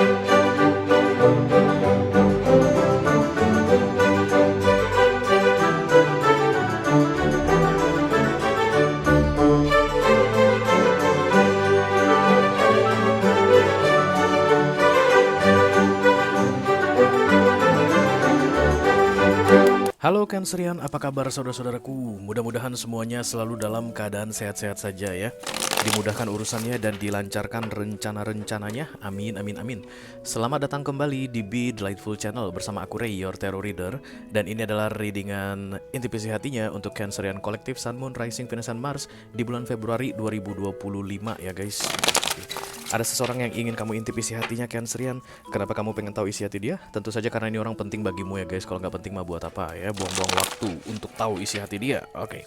Halo Cancerian, apa kabar saudara-saudaraku? Mudah-mudahan semuanya selalu dalam keadaan sehat-sehat saja ya. Dimudahkan urusannya dan dilancarkan rencana-rencananya. Amin, amin, amin. Selamat datang kembali di Be Delightful Channel bersama aku Ray, your tarot reader. Dan ini adalah readingan intuisi hatinya untuk Cancerian Kolektif Sun, Moon, Rising, Venus, and Mars di bulan Februari 2025 ya guys. Ada seseorang yang ingin kamu intip isi hatinya Cancerian. Kenapa kamu pengen tahu isi hati dia? Tentu saja karena ini orang penting bagimu ya guys. Kalau nggak penting mah buat apa ya? Buang-buang waktu untuk tahu isi hati dia. Oke.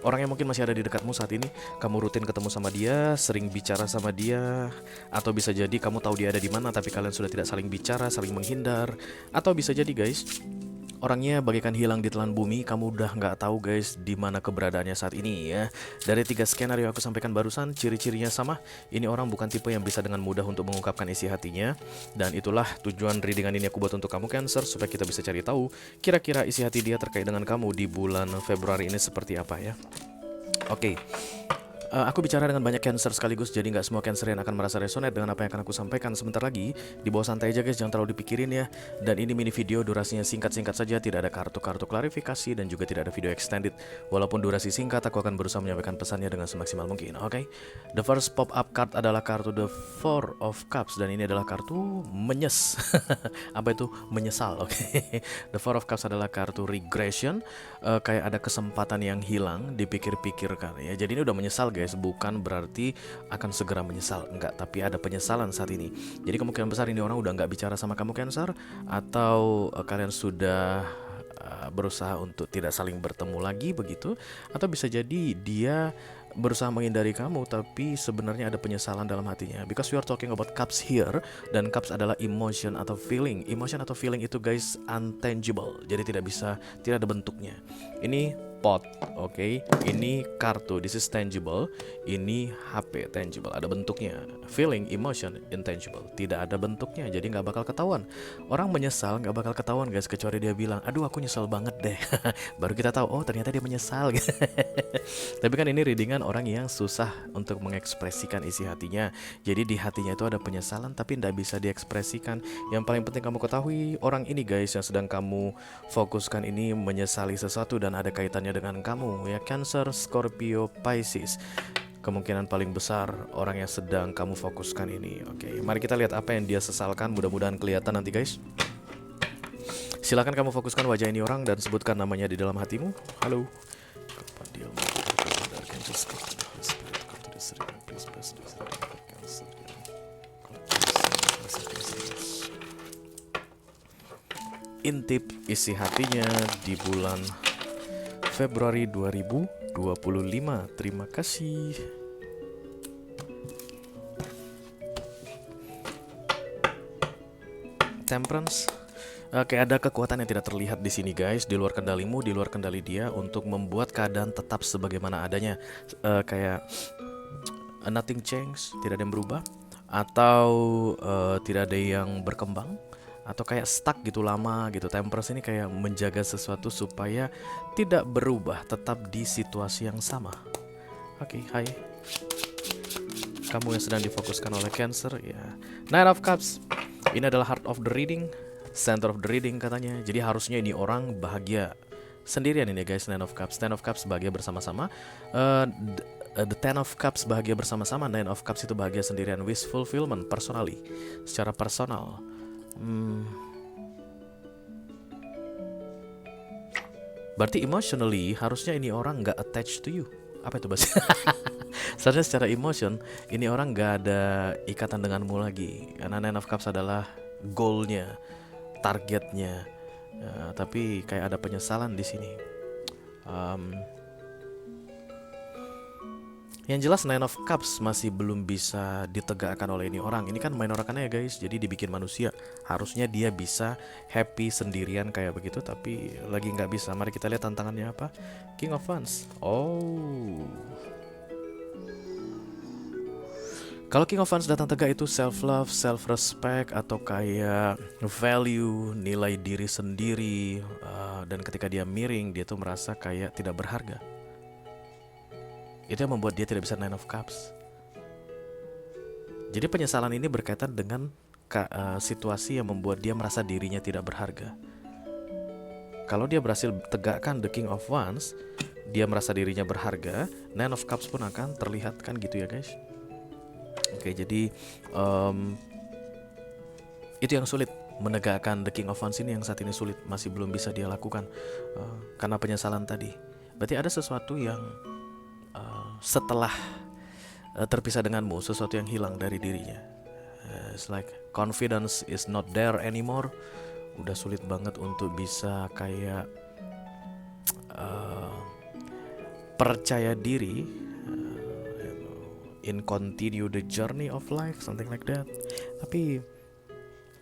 Orang yang mungkin masih ada di dekatmu saat ini, kamu rutin ketemu sama dia, sering bicara sama dia, atau bisa jadi kamu tahu dia ada di mana tapi kalian sudah tidak saling bicara, saling menghindar, atau bisa jadi guys, orangnya bagaikan hilang di telan bumi, kamu udah nggak tahu guys di mana keberadaannya saat ini ya. Dari 3 skenario yang aku sampaikan barusan, ciri-cirinya sama. Ini orang bukan tipe yang bisa dengan mudah untuk mengungkapkan isi hatinya. Dan itulah tujuan readingan ini aku buat untuk kamu Cancer, supaya kita bisa cari tahu kira-kira isi hati dia terkait dengan kamu di bulan Februari ini seperti apa ya. Oke. Aku bicara dengan banyak Cancer sekaligus, jadi nggak semua Cancerian akan merasa resonate dengan apa yang akan aku sampaikan sebentar lagi. Di bawah santai aja guys, jangan terlalu dipikirin ya. Dan ini mini video, durasinya singkat-singkat saja, tidak ada kartu-kartu klarifikasi dan juga tidak ada video extended. Walaupun durasi singkat, aku akan berusaha menyampaikan pesannya dengan semaksimal mungkin. Oke. The first pop-up card adalah kartu The Four of Cups, dan ini adalah kartu menyes. Apa itu? Menyesal. Oke. The Four of Cups adalah kartu regression, kayak ada kesempatan yang hilang dipikir-pikirkan ya. Jadi ini udah menyesal guys, bukan berarti akan segera menyesal, enggak, tapi ada penyesalan saat ini. Jadi kemungkinan besar ini orang udah nggak bicara sama kamu Cancer, atau kalian sudah berusaha untuk tidak saling bertemu lagi begitu, atau bisa jadi dia berusaha menghindari kamu tapi sebenarnya ada penyesalan dalam hatinya, because we are talking about cups here, dan cups adalah emotion atau feeling. Emotion atau feeling itu guys untangible, jadi tidak ada bentuknya. Ini pot, oke. Ini kartu, this is tangible. Ini HP, tangible, ada bentuknya. Feeling, emotion, intangible, tidak ada bentuknya, jadi nggak bakal ketahuan. Orang menyesal nggak bakal ketahuan guys, kecuali dia bilang, aduh aku nyesel banget deh. Baru kita tahu, oh ternyata dia menyesal. Tapi kan ini readingan orang yang susah untuk mengekspresikan isi hatinya. Jadi di hatinya itu ada penyesalan tapi tidak bisa diekspresikan. Yang paling penting kamu ketahui, orang ini guys yang sedang kamu fokuskan ini menyesali sesuatu dan ada kaitannya dengan kamu ya, Cancer, Scorpio, Pisces. Kemungkinan paling besar orang yang sedang kamu fokuskan ini. Oke, mari kita lihat apa yang dia sesalkan. Mudah-mudahan kelihatan nanti guys. Silakan kamu fokuskan wajah ini orang dan sebutkan namanya di dalam hatimu. Halo. Intip isi hatinya di bulan Februari 2025. Terima kasih. Temperance. Oke, ada kekuatan yang tidak terlihat di sini guys, di luar kendalimu, di luar kendali dia, untuk membuat keadaan tetap sebagaimana adanya. Kayak nothing change, tidak ada yang berubah, atau tidak ada yang berkembang, atau kayak stuck gitu lama gitu. Temperance ini kayak menjaga sesuatu supaya tidak berubah, tetap di situasi yang sama. Oke, hai. Kamu yang sedang difokuskan oleh Cancer ya. Nine of Cups. Ini adalah heart of the reading, center of the reading katanya. Jadi harusnya ini orang bahagia sendirian ini guys. Nine of Cups. Ten of Cups bahagia bersama-sama. The Ten of Cups bahagia bersama-sama. Nine of Cups itu bahagia sendirian. Wish fulfillment personally, secara personal. Berarti emotionally harusnya ini orang nggak attached to you. Apa itu bahasa? Seharusnya secara emotion ini orang nggak ada ikatan denganmu lagi, karena Nine of Cups adalah goalnya, targetnya. Tapi kayak ada penyesalan di sini. Yang jelas Nine of Cups masih belum bisa ditegakkan oleh ini orang. Ini kan minor arcana ya guys, jadi dibikin manusia. Harusnya dia bisa happy sendirian kayak begitu, tapi lagi nggak bisa. Mari kita lihat tantangannya apa. King of Wands. Oh, Kalau King of Wands datang tegak itu self love, self respect, atau kayak value, nilai diri sendiri, dan ketika dia miring dia tuh merasa kayak tidak berharga. Itu yang membuat dia tidak bisa Nine of Cups. Jadi penyesalan ini berkaitan dengan situasi yang membuat dia merasa dirinya tidak berharga. Kalau dia berhasil tegakkan the King of Wands, dia merasa dirinya berharga, Nine of Cups pun akan terlihat kan gitu ya guys. Oke, jadi itu yang sulit, menegakkan the King of Wands ini yang saat ini sulit, masih belum bisa dia lakukan karena penyesalan tadi. Berarti ada sesuatu yang setelah terpisah denganmu, sesuatu yang hilang dari dirinya. It's like confidence is not there anymore. Udah sulit banget untuk bisa kayak percaya diri in continue the journey of life, something like that. Tapi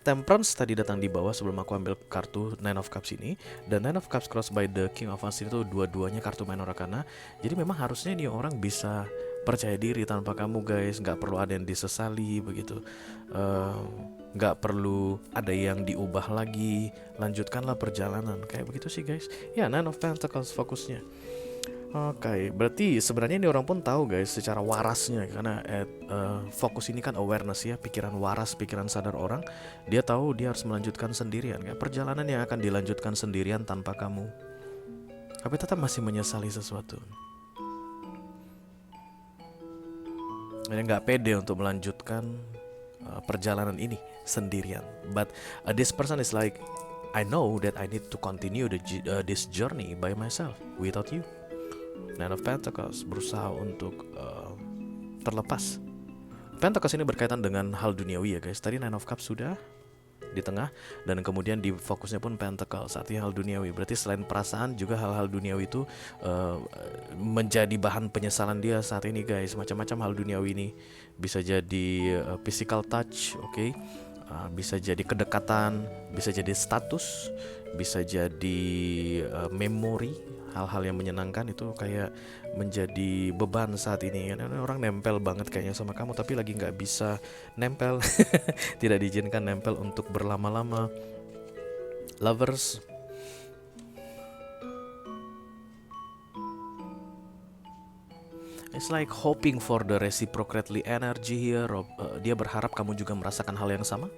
Temperance tadi datang di bawah sebelum aku ambil kartu Nine of Cups ini, dan Nine of Cups crossed by the King of Wands itu dua-duanya kartu minor arcana. Jadi memang harusnya ini orang bisa percaya diri tanpa kamu guys, nggak perlu ada yang disesali begitu, nggak perlu ada yang diubah lagi, lanjutkanlah perjalanan kayak begitu sih guys. Ya, Nine of Pentacles fokusnya. Oke, berarti sebenarnya ini orang pun tahu guys secara warasnya, karena fokus ini kan awareness ya, pikiran waras, pikiran sadar orang. Dia tahu dia harus melanjutkan sendirian, kayak perjalanan yang akan dilanjutkan sendirian tanpa kamu. Tapi tetap masih menyesali sesuatu. Dia nggak pede untuk melanjutkan perjalanan ini sendirian. But this person is like, I know that I need to continue this journey by myself without you. Nine of Pentacles berusaha untuk terlepas. Pentacles ini berkaitan dengan hal duniawi ya guys. Tadi Nine of Cups sudah di tengah, dan kemudian di fokusnya pun Pentacles, artinya hal duniawi. Berarti selain perasaan juga hal-hal duniawi itu menjadi bahan penyesalan dia saat ini guys. Macam-macam hal duniawi ini bisa jadi physical touch, oke? Bisa jadi kedekatan, bisa jadi status, bisa jadi memori, hal-hal yang menyenangkan itu kayak menjadi beban saat ini. Orang nempel banget kayaknya sama kamu, tapi lagi nggak bisa nempel, tidak diizinkan nempel untuk berlama-lama. Lovers, it's like hoping for the reciprocally energy here. Dia berharap kamu juga merasakan hal yang sama.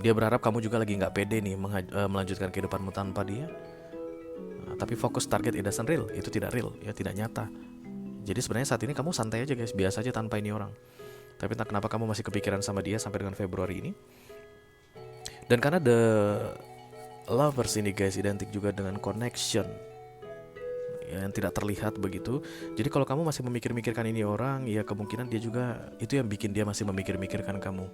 Dia berharap kamu juga lagi nggak pede nih melanjutkan kehidupanmu tanpa dia. Tapi fokus target it doesn't real, itu tidak real, ya tidak nyata. Jadi sebenarnya saat ini kamu santai aja guys, biasa aja tanpa ini orang. Tapi entah kenapa kamu masih kepikiran sama dia sampai dengan Februari ini. Dan karena the lovers ini guys identik juga dengan connection yang tidak terlihat begitu. Jadi kalau kamu masih memikir-mikirkan ini orang, ya kemungkinan dia juga itu yang bikin dia masih memikir-mikirkan kamu.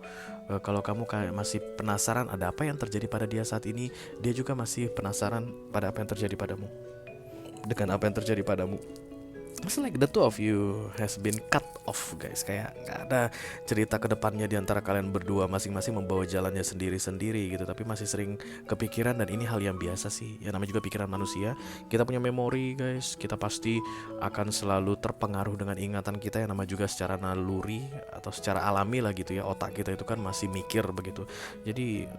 Kalau kamu kayak masih penasaran ada apa yang terjadi pada dia saat ini, dia juga masih penasaran pada apa yang terjadi padamu. Dengan apa yang terjadi padamu, it's like the two of you has been cut off guys. Kayak gak ada cerita kedepannya di antara kalian berdua, masing-masing membawa jalannya sendiri-sendiri gitu. Tapi masih sering kepikiran, dan ini hal yang biasa sih. Ya namanya juga pikiran manusia. Kita punya memori guys. Kita pasti akan selalu terpengaruh dengan ingatan kita, yang nama juga secara naluri atau secara alami lah gitu ya. Otak kita itu kan masih mikir begitu. Jadi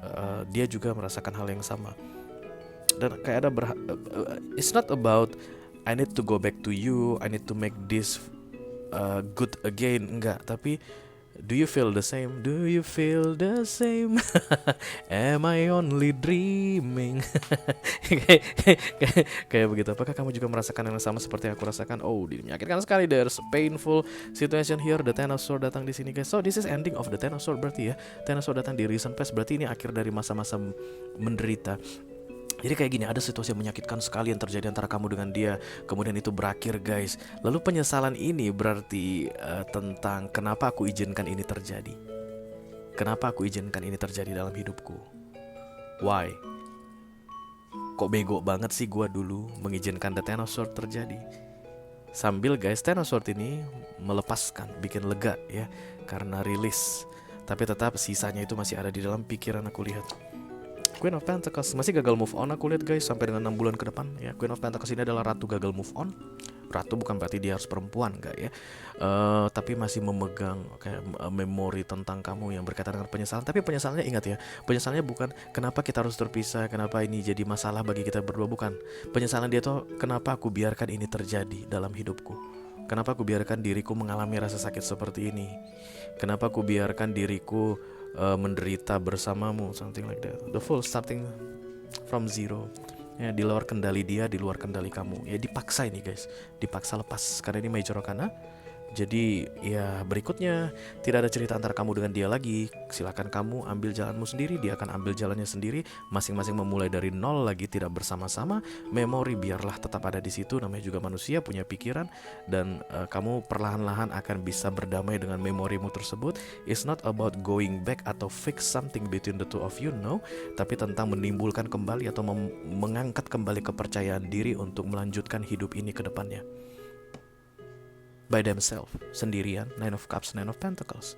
dia juga merasakan hal yang sama. Dan kayak ada it's not about I need to go back to you, I need to make this good again. Enggak, tapi do you feel the same? Do you feel the same? Am I only dreaming? kayak begitu. Apakah kamu juga merasakan yang sama seperti yang aku rasakan? Oh, menyakitkan sekali. There's a painful situation here. The Ten of Swords datang di sini guys. So this is ending of the Ten of Swords berarti ya. Ten of Swords datang di recent past, berarti ini akhir dari masa-masa menderita. Jadi kayak gini, ada situasi yang menyakitkan sekali yang terjadi antara kamu dengan dia. Kemudian itu berakhir guys. Lalu penyesalan ini berarti tentang kenapa aku izinkan ini terjadi. Kenapa aku izinkan ini terjadi dalam hidupku? Why? Kok bego banget sih gua dulu mengizinkan the Ten of Swords terjadi. Sambil guys, Ten of Swords ini melepaskan, bikin lega ya, karena rilis. Tapi tetap sisanya itu masih ada di dalam pikiran aku lihat. Queen of Pentacles masih gagal move on aku lihat guys sampai dengan 6 bulan ke depan ya. Queen of Pentacles ini adalah ratu gagal move on. Ratu bukan berarti dia harus perempuan, enggak ya. Tapi masih memegang kayak memori tentang kamu yang berkaitan dengan penyesalan. Tapi penyesalannya, ingat ya, penyesalannya bukan kenapa kita harus terpisah, kenapa ini jadi masalah bagi kita berdua, bukan. Penyesalan dia tuh kenapa aku biarkan ini terjadi dalam hidupku. Kenapa aku biarkan diriku mengalami rasa sakit seperti ini? Kenapa aku biarkan diriku menderita bersamamu, something like that. The full starting from zero. Ya, di luar kendali dia, di luar kendali kamu. Ya dipaksa ini guys, dipaksa lepas karena ini Major Arcana. Jadi ya berikutnya tidak ada cerita antara kamu dengan dia lagi. Silakan kamu ambil jalanmu sendiri, dia akan ambil jalannya sendiri. Masing-masing memulai dari nol lagi, tidak bersama-sama. Memori biarlah tetap ada di situ. Namanya juga manusia, punya pikiran. Dan kamu perlahan-lahan akan bisa berdamai dengan memorimu tersebut. It's not about going back atau fix something between the two of you, no. Tapi tentang menimbulkan kembali atau mengangkat kembali kepercayaan diri untuk melanjutkan hidup ini ke depannya. By themselves, sendirian. Nine of Cups, Nine of Pentacles.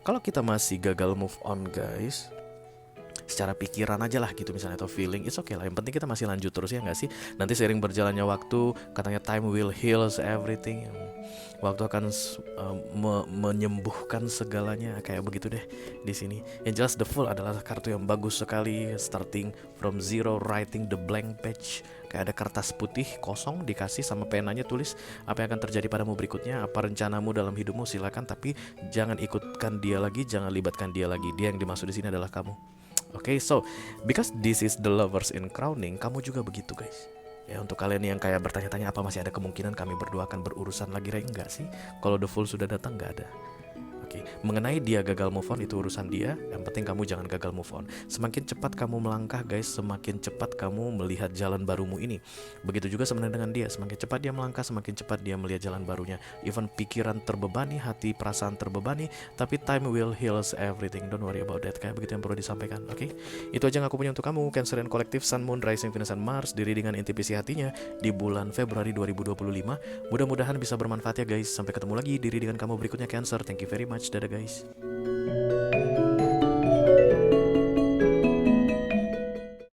Kalau kita masih gagal move on guys, secara pikiran aja lah gitu misalnya, atau feeling, it's okay lah. Yang penting kita masih lanjut terus, ya nggak sih? Nanti seiring berjalannya waktu, katanya time will heal everything. Waktu akan menyembuhkan segalanya, kayak begitu deh di sini. Yang jelas The Fool adalah kartu yang bagus sekali, starting from zero, writing the blank page. Kayak ada kertas putih kosong dikasih sama penanya, tulis apa yang akan terjadi padamu berikutnya, apa rencanamu dalam hidupmu, silakan. Tapi jangan ikutkan dia lagi, jangan libatkan dia lagi. Dia yang dimaksud di sini adalah kamu. Oke, so because this is the Lovers in Crowning, kamu juga begitu guys. Ya, untuk kalian yang kayak bertanya-tanya apa masih ada kemungkinan kami berdua akan berurusan lagi, enggak sih? Kalau The Fool sudah datang, enggak ada. Mengenai dia gagal move on, itu urusan dia. Yang penting kamu jangan gagal move on. Semakin cepat kamu melangkah guys, semakin cepat kamu melihat jalan barumu ini. Begitu juga sebenarnya dengan dia. Semakin cepat dia melangkah, semakin cepat dia melihat jalan barunya. Even pikiran terbebani, hati perasaan terbebani, tapi time will heal everything. Don't worry about that. Kayak begitu yang perlu disampaikan. Itu aja yang aku punya untuk kamu. Cancerian Kolektif, Sun, Moon, Rising, Venus, dan Mars. Diri dengan intuisi hatinya di bulan Februari 2025. Mudah-mudahan bisa bermanfaat ya guys. Sampai ketemu lagi diri dengan kamu berikutnya Cancer. Thank you very much. Dadah guys.